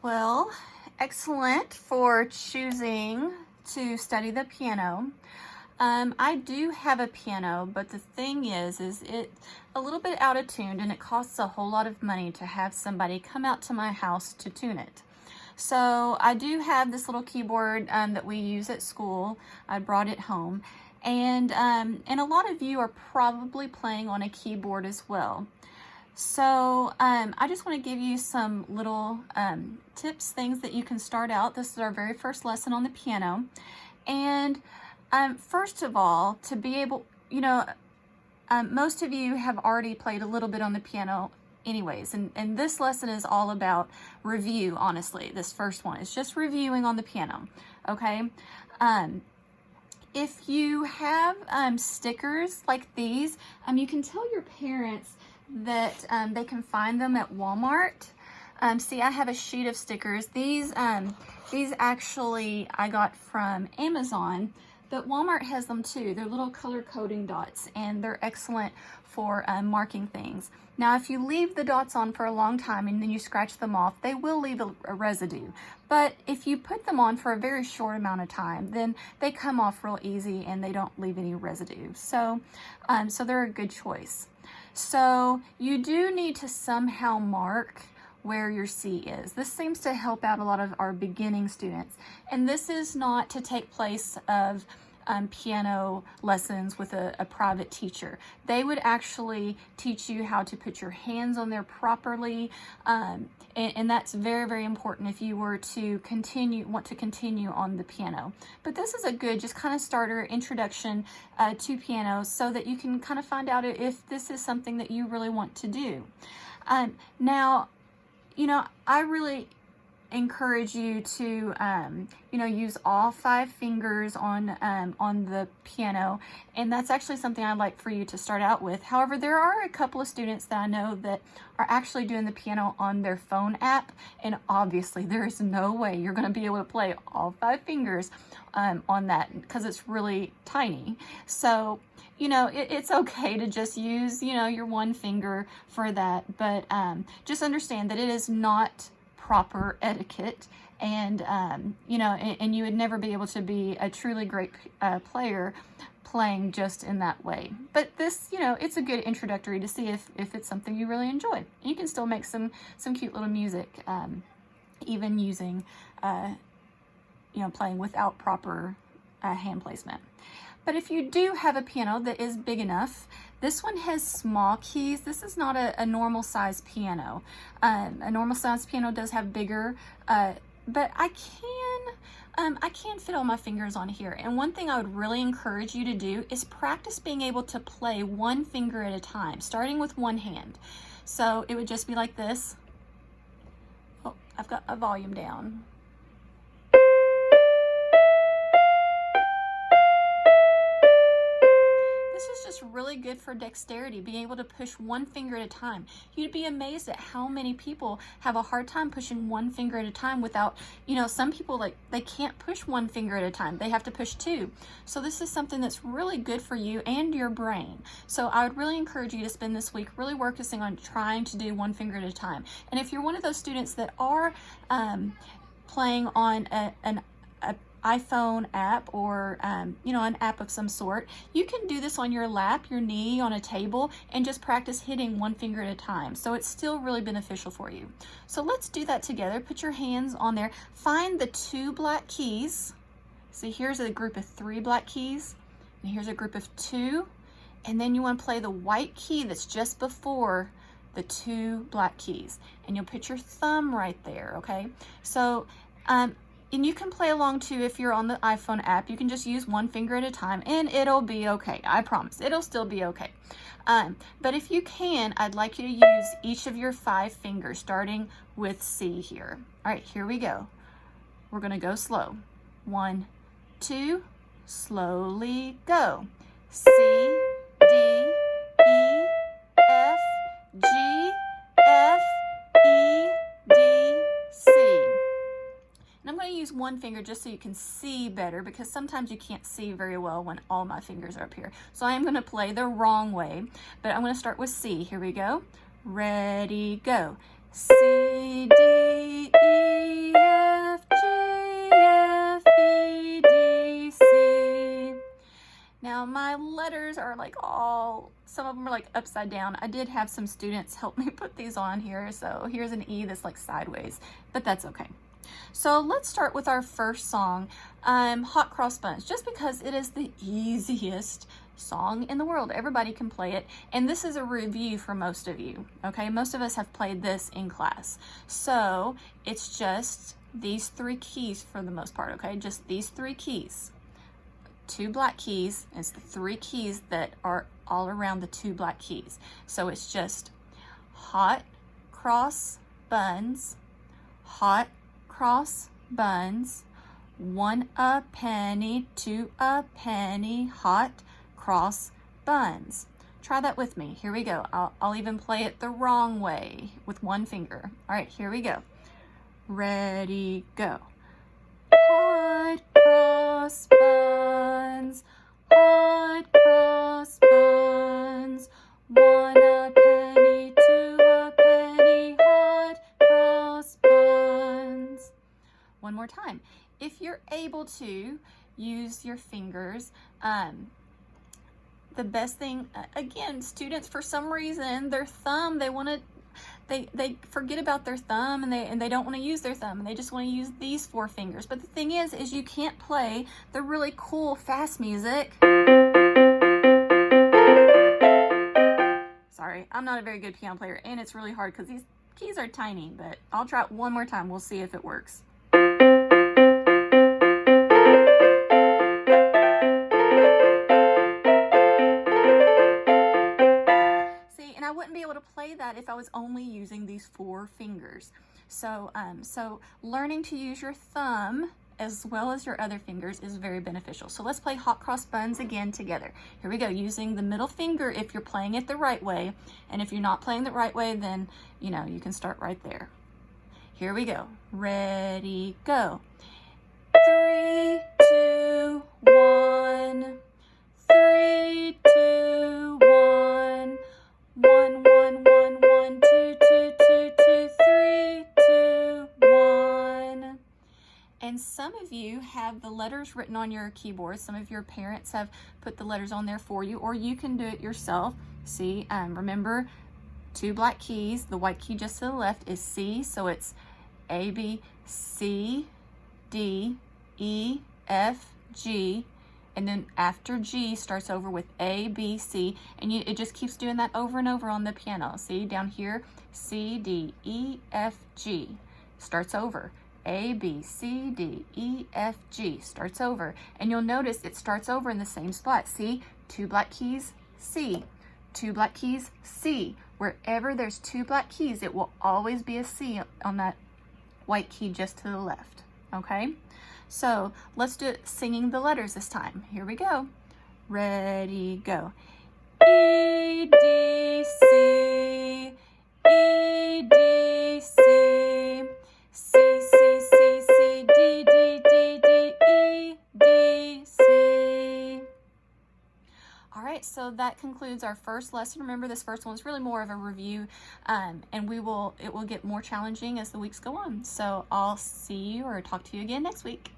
Well, excellent for choosing to study the piano. I do have a piano, but the thing is it a little bit out of tune, and it costs a whole lot of money to have somebody come out to my house to tune it. So I do have this little keyboard that we use at school. I brought it home, and a lot of you are probably playing on a keyboard as well. So I just want to give you some little tips, things that you can start out. This is our very first lesson on the piano. And first of all, to be able, most of you have already played a little bit on the piano anyways. And this lesson is all about review, honestly. This first one is just reviewing on the piano, okay? If you have stickers like these, you can tell your parents that they can find them at Walmart. See, I have a sheet of stickers. These actually I got from Amazon, but Walmart has them too. They're little color coding dots, and they're excellent for marking things. Now, if you leave the dots on for a long time and then you scratch them off, they will leave a residue. But if you put them on for a very short amount of time, then they come off real easy and they don't leave any residue. So, so they're a good choice. So you do need to somehow mark where your C is. This seems to help out a lot of our beginning students. And this is not to take place of piano lessons with a private teacher. They would actually teach you how to put your hands on there properly. And that's very, very important if you were to want to continue on the piano. But this is a good just kind of starter introduction to piano, so that you can kind of find out if this is something that you really want to do. Now, I really encourage you to use all 5 fingers on the piano, and that's actually something I'd like for you to start out with. However, there are a couple of students that I know that are actually doing the piano on their phone app, and obviously there is no way you're going to be able to play all 5 fingers on that, because it's really tiny. So it's okay to just use your one finger for that, but just understand that it is not proper etiquette, and and you would never be able to be a truly great player playing just in that way. But this, it's a good introductory to see if it's something you really enjoy. You can still make some cute little music, even using playing without proper hand placement. But if you do have a piano that is big enough, this one has small keys. This is not a normal size piano. A normal size piano does have bigger, but I can fit all my fingers on here. And one thing I would really encourage you to do is practice being able to play one finger at a time, starting with one hand. So it would just be like this. Oh, I've got a volume down. This is just really good for dexterity, being able to push one finger at a time. You'd be amazed at how many people have a hard time pushing one finger at a time without, some people, they can't push one finger at a time. They have to push 2. So this is something that's really good for you and your brain. So I would really encourage you to spend this week really working on trying to do one finger at a time. And if you're one of those students that are playing on an iPhone app, or an app of some sort, you can do this on your lap, your knee, on a table, and just practice hitting one finger at a time. So it's still really beneficial for you. So let's do that together. Put your hands on there. Find the 2 black keys. So here's a group of 3 black keys, and here's a group of 2, and then you want to play the white key that's just before the 2 black keys, and you'll put your thumb right there, okay? So and you can play along too if you're on the iPhone app. You can just use one finger at a time, and it'll be okay. I promise, it'll still be okay. But if you can, I'd like you to use each of your 5 fingers, starting with C here. All right, here we go. We're gonna go slow. 1, 2, slowly go. C, D, E, F, G, F, E, D, C. And I'm going to use one finger just so you can see better, because sometimes you can't see very well when all my fingers are up here. So I am going to play the wrong way, but I'm going to start with C. Here we go. Ready, go. C, D, E, F, G, F, E, D, C. Now my letters are like some of them are like upside down. I did have some students help me put these on here. So here's an E that's like sideways, but that's okay. So let's start with our first song, Hot Cross Buns, just because it is the easiest song in the world. Everybody can play it, and this is a review for most of you, okay? Most of us have played this in class. So it's just these 3 keys for the most part, okay? Just these 3 keys. 2 black keys. It's the 3 keys that are all around the 2 black keys. So it's just hot cross buns, hot cross buns, 1 a penny, 2 a penny, hot cross buns. Try that with me. Here we go. I'll even play it the wrong way with 1 finger. All right, here we go. Ready, go. Hot cross buns, hot cross buns, 1 a penny, 2 a penny, hot cross buns. One more time. If you're able to use your fingers, the best thing, again, students, for some reason, their thumb, they forget about their thumb, and they don't want to use their thumb, and they just want to use these 4 fingers. But the thing is you can't play the really cool fast music. Sorry, I'm not a very good piano player, and it's really hard because these keys are tiny, but I'll try it one more time. We'll see if it works. I wouldn't be able to play that if I was only using these 4 fingers. So, so learning to use your thumb as well as your other fingers is very beneficial. So let's play Hot Cross Buns again together. Here we go, using the middle finger if you're playing it the right way. And if you're not playing the right way, then, you know, you can start right there. Here we go. Ready, go. 3, 2, 1. 3, 2, 1. 1, 1, 1, 1, 2, 2, 2, 2, 3, 2, 1. And some of you have the letters written on your keyboard. Some of your parents have put the letters on there for you, or you can do it yourself. See, remember, 2 black keys. The white key just to the left is C, so it's A, B, C, D, E, F, G. And then after G starts over with A, B, C, and it just keeps doing that over and over on the piano. See, down here, C, D, E, F, G, starts over. A, B, C, D, E, F, G, starts over. And you'll notice it starts over in the same spot. See, 2 black keys, C, 2 black keys, C. Wherever there's 2 black keys, it will always be a C on that white key just to the left, okay? So let's do it singing the letters this time. Here we go. Ready, go. E, D, C, E, D, C, C, C, C, C, D, D, D, D, E, D, C. All right, so that concludes our first lesson. Remember, this first one was really more of a review, and it will get more challenging as the weeks go on. So I'll see you or talk to you again next week.